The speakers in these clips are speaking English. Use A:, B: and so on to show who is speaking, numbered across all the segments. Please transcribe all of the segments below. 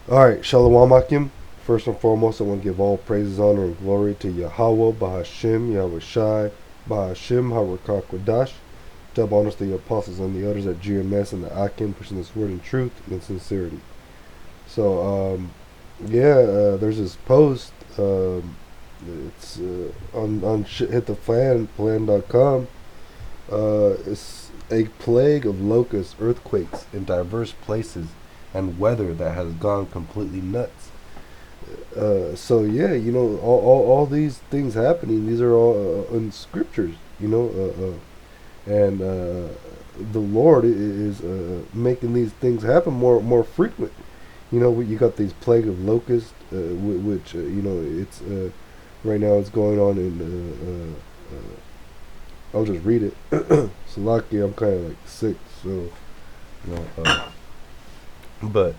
A: Alright, Shalom Akim. First and foremost, I want to give all praises, honor, and glory to Yahweh, Bahashim, Yahweh Shai, Bahashim, Harakak Dub honors to the apostles and the others at GMS and the Akim, pushing this word in truth and in sincerity. So, there's this post. It's on Hit the Fan, plan.com. It's a plague of locusts, earthquakes in diverse places, and weather that has gone completely nuts. All these things happening. These are all in scriptures, and the Lord is making these things happen more frequent. You got these plague of locusts, which it's right now it's going on in. I'll just read it. So lucky I'm kind of like sick, so you know. But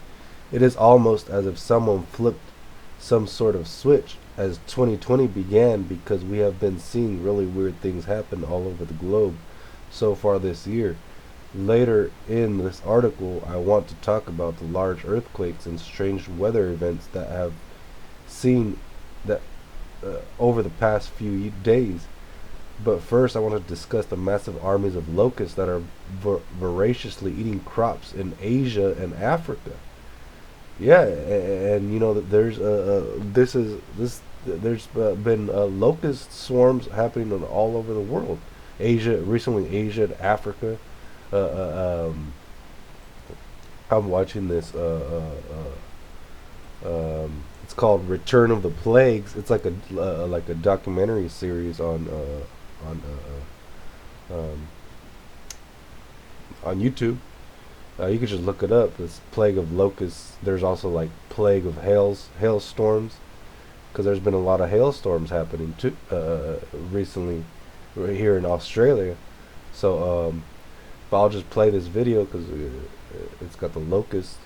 A: it is almost as if someone flipped some sort of switch as 2020 began, because we have been seeing really weird things happen all over the globe so far this year. Later in this article, I want to talk about the large earthquakes and strange weather events that have seen that over the past few days. But first, I want to discuss the massive armies of locusts that are voraciously eating crops in Asia and Africa. Yeah, and that there's there's been locust swarms happening all over the world. Asia recently, Asia and Africa. Uh, uh, um, I'm watching this. It's called Return of the Plagues. It's like a documentary series on on YouTube. You could just look it up. This plague of locusts. There's also like plague of hailstorms, because there's been a lot of hailstorms happening too recently, right here in Australia. So but I'll just play this video because it's got the locusts.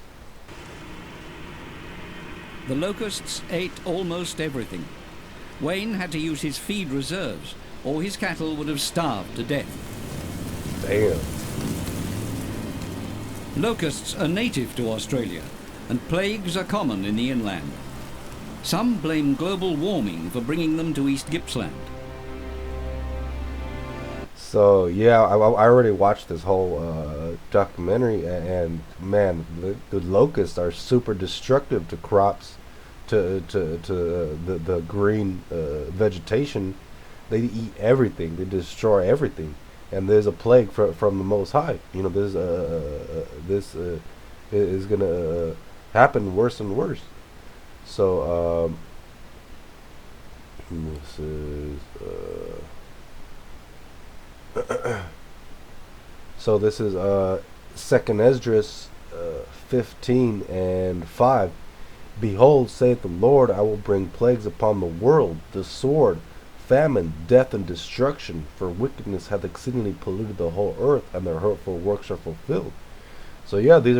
B: The locusts ate almost everything. Wayne had to use his feed reserves, or his cattle would have starved to death.
A: Damn.
B: Locusts are native to Australia, and plagues are common in the inland. Some blame global warming for bringing them to East Gippsland.
A: So yeah, I already watched this whole documentary, and man, the locusts are super destructive to crops, to the green vegetation. They eat everything. They destroy everything, and there's a plague from the Most High. This is gonna happen worse and worse. So this is. So this is Second Esdras 15 and 5. Behold, saith the Lord, I will bring plagues upon the world, the sword, famine, death, and destruction, for wickedness hath exceedingly polluted the whole earth, and their hurtful works are fulfilled. So yeah, these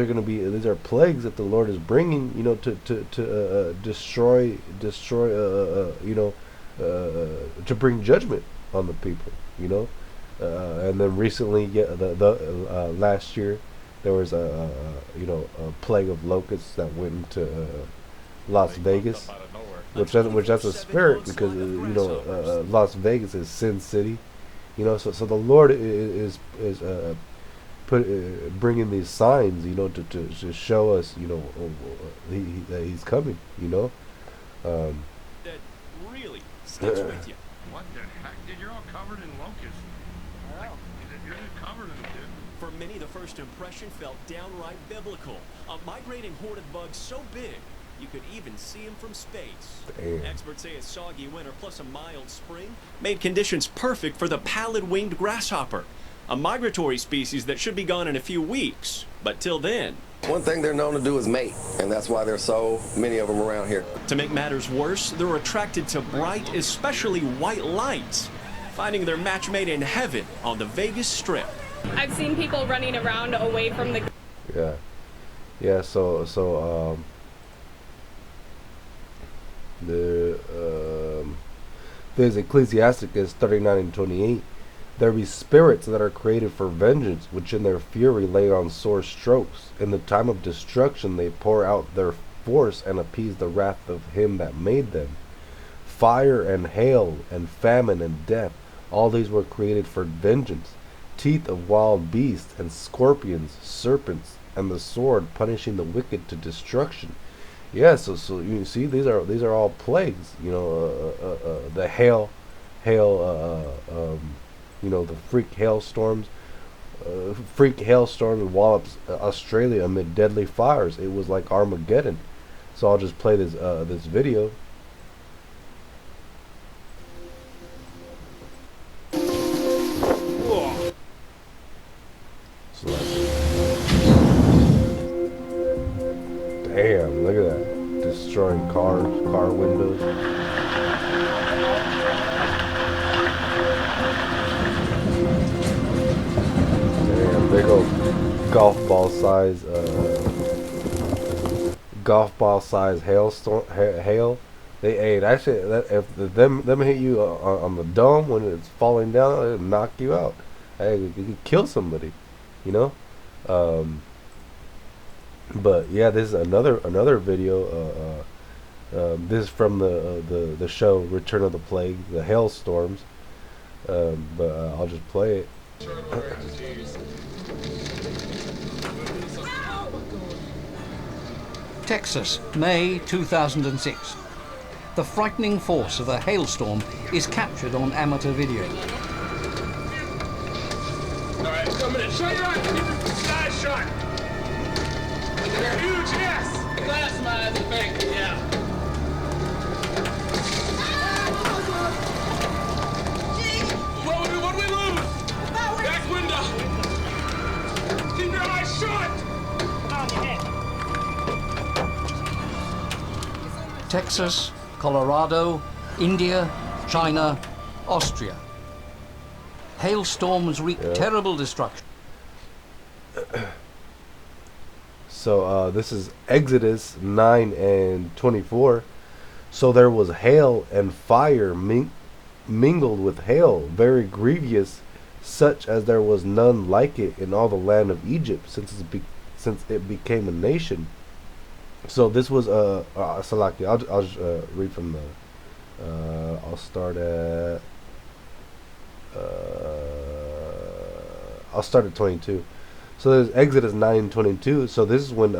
A: are plagues that the Lord is bringing, to destroy, to bring judgment on the people. And then recently, last year, there was a plague of locusts that went into Las Vegas, which that's a spirit, because Las Vegas is Sin City, so the Lord is bringing these signs, to show us, that He's coming,
C: That really sticks with you.
D: What the heck? Dude, you're all covered in locusts. Like, you're covered in them, dude.
C: For many, the first impression felt downright biblical. A migrating horde of bugs so big, you could even see them from space.
A: Damn.
C: Experts say a soggy winter plus a mild spring made conditions perfect for the pallid-winged grasshopper, a migratory species that should be gone in a few weeks. But till then,
E: one thing they're known to do is mate, and that's why there's so many of them around here.
C: to make matters worse, they're attracted to bright, especially white lights, finding their match made in heaven on the Vegas Strip.
F: I've seen people running around away from the.
A: Yeah. There's Ecclesiasticus 39 and 28. There be spirits that are created for vengeance, which in their fury lay on sore strokes. In the time of destruction they pour out their force and appease the wrath of him that made them. Fire and hail and famine and death, all these were created for vengeance. Teeth of wild beasts and scorpions, serpents, and the sword punishing the wicked to destruction. Yeah, so you see, these are all plagues. You know, the hail, you know, the freak hailstorms. Freak hailstorm wallops Australia amid deadly fires. It was like Armageddon. So I'll just play this this video. So damn, look at that. Destroying cars, car windows. Damn, big old golf ball size hail. Hey, that shit, that if them hit you on the dome when it's falling down, it'll knock you out. Hey, you could kill somebody, you know. But yeah, this is another video. This is from the show Return of the Plague, the hailstorms. But I'll just play it.
B: Texas, May 2006. The frightening force of a hailstorm is captured on amateur video.
D: Alright, coming in. Shut your eyes. Keep your side shut. They're huge, yes. Glass man, the bank, yeah. What do we lose? Back window. Keep your eyes shut.
B: Texas, Colorado, India, China, Austria. Hailstorms wreak terrible destruction.
A: So this is Exodus 9:24. So there was hail and fire mingled with hail, very grievous, such as there was none like it in all the land of Egypt, since it became a nation. So this was Salaki. I'll just read from the. I'll start at. I'll start at 22. So there's Exodus 9:22. So this is when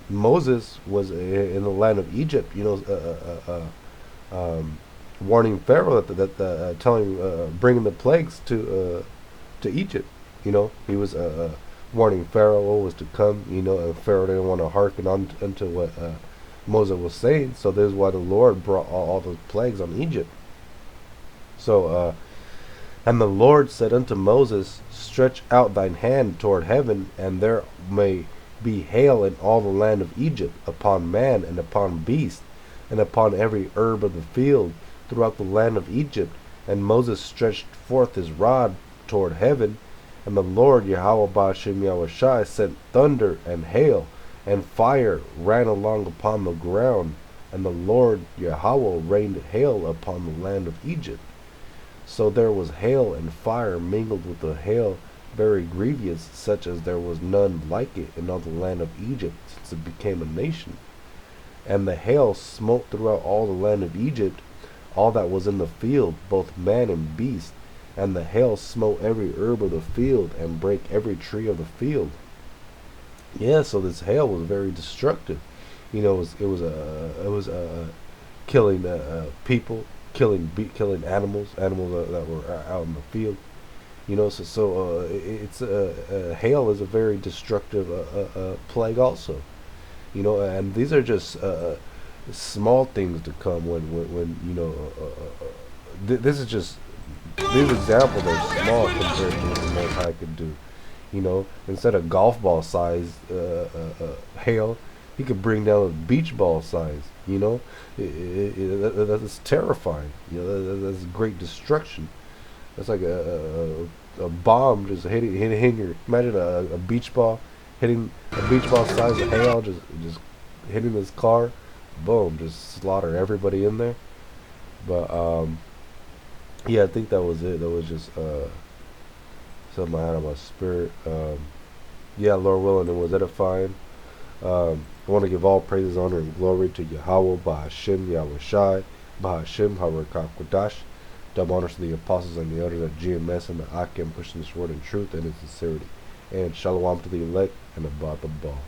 A: Moses was in the land of Egypt. You know, warning Pharaoh that telling bringing the plagues to Egypt. You know, he was warning Pharaoh what was to come. You know, and Pharaoh didn't want to hearken on unto what Moses was saying. So this is why the Lord brought all those plagues on Egypt. So and the Lord said unto Moses, stretch out thine hand toward heaven, and there may be hail in all the land of Egypt, upon man and upon beast, and upon every herb of the field throughout the land of Egypt. And Moses stretched forth his rod toward heaven, and the Lord Yahweh Ba'ashem Yahushai sent thunder and hail, and fire ran along upon the ground, and the Lord Yahweh rained hail upon the land of Egypt. So there was hail and fire mingled with the hail, very grievous, such as there was none like it in all the land of Egypt, since it became a nation. And the hail smote throughout all the land of Egypt, all that was in the field, both man and beast. And the hail smote every herb of the field, and brake every tree of the field. Yeah, so this hail was very destructive. You know, it was killing people, killing animals that were out in the field. You know, so it's hail is a very destructive plague also. You know, and these are just small things to come when you know. This is just, these examples are small compared to what the Most High could do. You know, instead of golf ball size hail, he could bring down a beach ball size. You know, that's terrifying. You know, that's great destruction. That's like a bomb just hitting your. Imagine a beach ball hitting a beach ball size of hail, just hitting this car. Boom, just slaughter everybody in there. But yeah, I think that was it. That was just something I had on my spirit. Yeah, Lord willing, it was edifying. I want to give all praises, honor, and glory to Yahweh, Bahashim, Yahweh Shai, Bahashim, Harakah Kodash. Double honors to the apostles and the elders at GMS and the Akim pushing this word in truth and in sincerity. And shalom to the elect and above the ball.